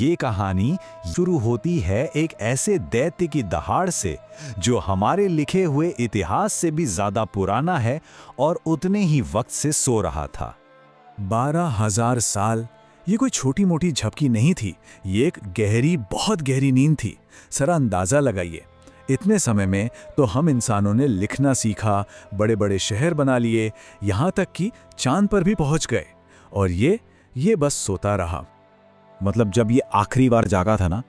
ये कहानी शुरू होती है एक ऐसे दैत्य की दहाड़ से जो हमारे लिखे हुए इतिहास से भी ज्यादा पुराना है और उतने ही वक्त से सो रहा था। 12,000 साल। ये कोई छोटी मोटी झपकी नहीं थी, ये एक गहरी, बहुत गहरी नींद थी। जरा अंदाजा लगाइए, इतने समय में तो हम इंसानों ने लिखना सीखा, बड़े बड़े शहर बना लिए, यहाँ तक कि चांद पर भी पहुँच गए, और ये बस सोता रहा। मतलब जब ये आखिरी बार जागा था ना,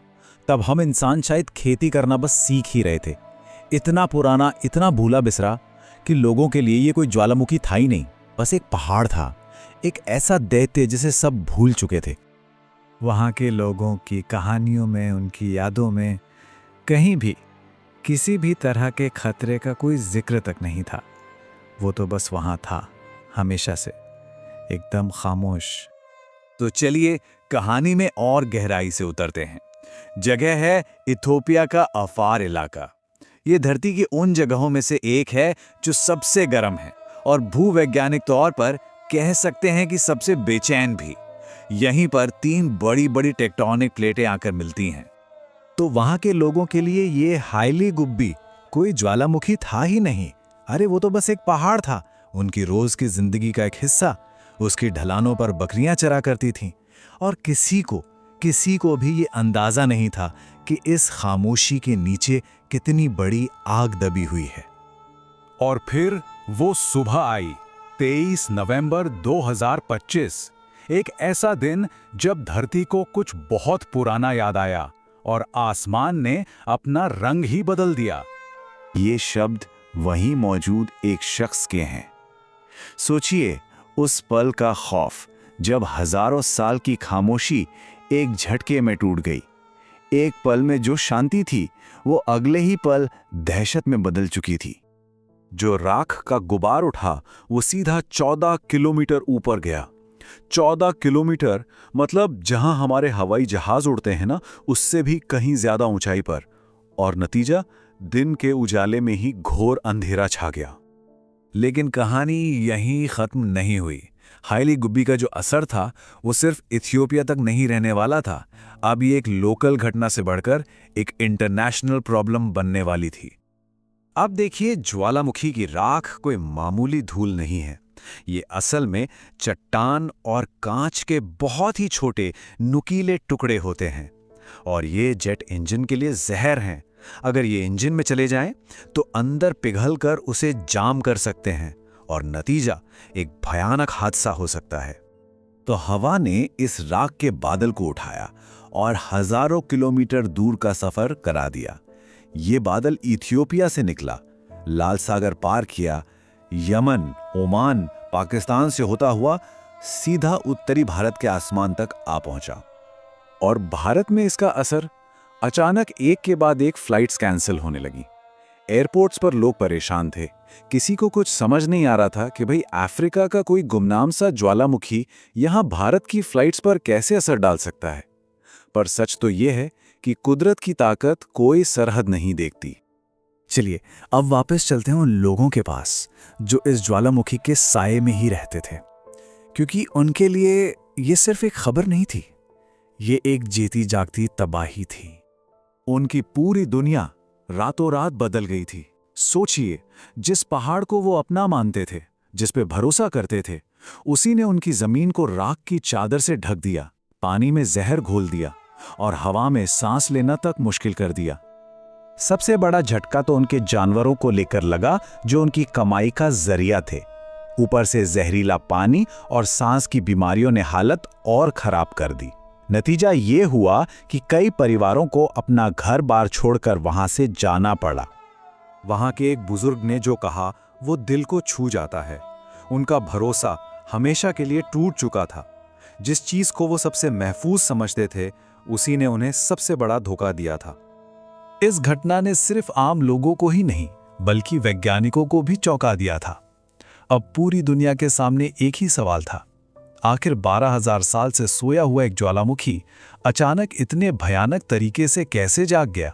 तब हम इंसान शायद खेती करना बस सीख ही रहे थे। इतना पुराना, इतना भूला बिसरा कि लोगों के लिए ये कोई ज्वालामुखी था ही नहीं, बस एक पहाड़ था, एक ऐसा दैत्य जिसे सब भूल चुके थे। वहाँ के लोगों की कहानियों में, उनकी यादों में कहीं भी किसी भी तरह के खतरे का कोई जिक्र तक नहीं था। वो तो बस वहाँ था, हमेशा से, एकदम खामोश। तो चलिए कहानी में और गहराई से उतरते हैं। जगह है इथोपिया का अफार इलाका। ये धरती की उन जगहों में से एक है जो सबसे गर्म है और भूवैज्ञानिक तौर पर कह सकते हैं कि सबसे बेचैन भी। यहीं पर 3 बड़ी बड़ी टेक्टोनिक प्लेटें आकर मिलती हैं। तो वहाँ के लोगों के लिए ये हाईली गुब्बी कोई ज्वालामुखी था ही नहीं। अरे वो तो बस एक पहाड़ था, उनकी रोज की जिंदगी का एक हिस्सा। उसकी ढलानों पर बकरियां चरा करती थीं, और किसी को भी ये अंदाजा नहीं था कि इस खामोशी के नीचे कितनी बड़ी आग दबी हुई है। और फिर वो सुबह आई, 23 नवंबर 2025, एक ऐसा दिन जब धरती को कुछ बहुत पुराना याद आया और आसमान ने अपना रंग ही बदल दिया। ये शब्द वहीं मौजूद एक शख्स के हैं। सोचिए उस पल का खौफ जब हजारों साल की खामोशी एक झटके में टूट गई। एक पल में जो शांति थी वो अगले ही पल दहशत में बदल चुकी थी। जो राख का गुबार उठा वो सीधा 14 किलोमीटर ऊपर गया। 14 किलोमीटर मतलब जहां हमारे हवाई जहाज उड़ते हैं ना, उससे भी कहीं ज्यादा ऊंचाई पर। और नतीजा, दिन के उजाले में ही घोर अंधेरा छा गया। लेकिन कहानी यहीं खत्म नहीं हुई। हाईली गुब्बी का जो असर था वो सिर्फ इथियोपिया तक नहीं रहने वाला था। अब ये एक लोकल घटना से बढ़कर एक इंटरनेशनल प्रॉब्लम बनने वाली थी। अब देखिए, ज्वालामुखी की राख कोई मामूली धूल नहीं है। ये असल में चट्टान और कांच के बहुत ही छोटे नुकीले टुकड़े होते हैं, और ये जेट इंजन के लिए जहर हैं। अगर ये इंजन में चले जाएं तो अंदर पिघलकर उसे जाम कर सकते हैं, और नतीजा एक भयानक हादसा हो सकता है। तो हवा ने इस राख के बादल को उठाया और हजारों किलोमीटर दूर का सफर करा दिया। ये बादल इथियोपिया से निकला, लाल सागर पार किया, यमन, ओमान, पाकिस्तान से होता हुआ सीधा उत्तरी भारत के आसमान तक आ पहुंचा। और भारत में इसका असर, अचानक एक के बाद एक फ्लाइट्स कैंसिल होने लगी। एयरपोर्ट्स पर लोग परेशान थे। किसी को कुछ समझ नहीं आ रहा था कि भाई अफ्रीका का कोई गुमनाम सा ज्वालामुखी यहां भारत की फ्लाइट्स पर कैसे असर डाल सकता है। पर सच तो यह है कि कुदरत की ताकत कोई सरहद नहीं देखती। चलिए अब वापस चलते हैं उन लोगों के पास जो इस ज्वालामुखी के साये में ही रहते थे, क्योंकि उनके लिए ये सिर्फ एक खबर नहीं थी, ये एक जीती जागती तबाही थी। उनकी पूरी दुनिया रातों रात बदल गई थी। सोचिए, जिस पहाड़ को वो अपना मानते थे, जिस पे भरोसा करते थे, उसी ने उनकी जमीन को राख की चादर से ढक दिया, पानी में जहर घोल दिया और हवा में सांस लेना तक मुश्किल कर दिया। सबसे बड़ा झटका तो उनके जानवरों को लेकर लगा जो उनकी कमाई का जरिया थे। ऊपर से जहरीला पानी और सांस की बीमारियों ने हालत और खराब कर दी। नतीजा ये हुआ कि कई परिवारों को अपना घर बार छोड़कर वहां से जाना पड़ा। वहां के एक बुजुर्ग ने जो कहा वो दिल को छू जाता है। उनका भरोसा हमेशा के लिए टूट चुका था। जिस चीज को वो सबसे महफूज समझते थे, उसी ने उन्हें सबसे बड़ा धोखा दिया था। इस घटना ने सिर्फ आम लोगों को ही नहीं बल्कि वैज्ञानिकों को भी चौंका दिया था। अब पूरी दुनिया के सामने एक ही सवाल था, आखिर 12,000 साल से सोया हुआ एक ज्वालामुखी अचानक इतने भयानक तरीके से कैसे जाग गया?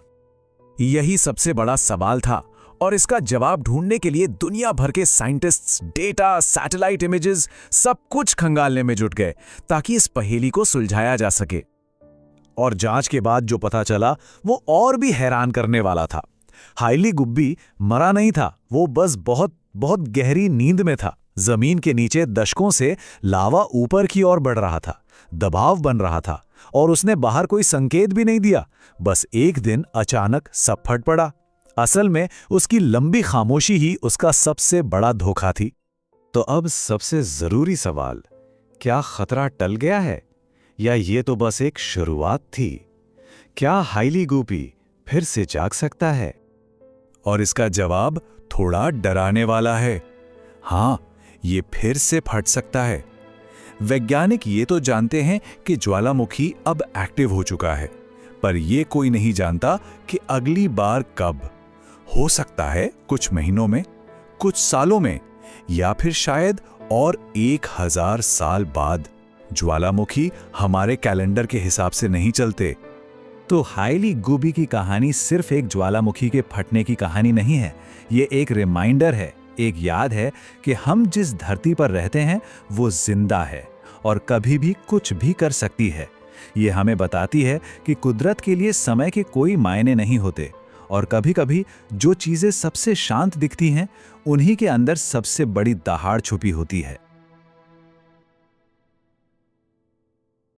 यही सबसे बड़ा सवाल था, और इसका जवाब ढूंढने के लिए दुनिया भर के साइंटिस्ट्स, डेटा, सैटेलाइट इमेजेस, सब कुछ खंगालने में जुट गए ताकि इस पहेली को सुलझाया जा सके। और जांच के बाद जो पता चला वो और भी हैरान करने वाला था। हाइली गुब्बी मरा नहीं था, वो बस बहुत बहुत गहरी नींद में था। जमीन के नीचे दशकों से लावा ऊपर की ओर बढ़ रहा था, दबाव बन रहा था और उसने बाहर कोई संकेत भी नहीं दिया। बस एक दिन अचानक सब फट पड़ा। असल में उसकी लंबी खामोशी ही उसका सबसे बड़ा धोखा थी। तो अब सबसे जरूरी सवाल, क्या खतरा टल गया है या ये तो बस एक शुरुआत थी? क्या हाइली गुब्बी फिर से जाग सकता है? और इसका जवाब थोड़ा डराने वाला है। हाँ, ये फिर से फट सकता है। वैज्ञानिक ये तो जानते हैं कि ज्वालामुखी अब एक्टिव हो चुका है, पर ये कोई नहीं जानता कि अगली बार कब। हो सकता है कुछ महीनों में, कुछ सालों में, या फिर शायद और 1000 साल बाद। ज्वालामुखी हमारे कैलेंडर के हिसाब से नहीं चलते। तो हाइली गुब्बी की कहानी सिर्फ एक ज्वालामुखी के फटने की कहानी नहीं है। ये एक रिमाइंडर है, एक याद है कि हम जिस धरती पर रहते हैं वो जिंदा है और कभी भी कुछ भी कर सकती है। ये हमें बताती है कि कुदरत के लिए समय के कोई मायने नहीं होते और कभी-कभी जो चीजें सबसे शांत दिखती हैं, उन्हीं के अंदर सबसे बड़ी दहाड़ छुपी होती है।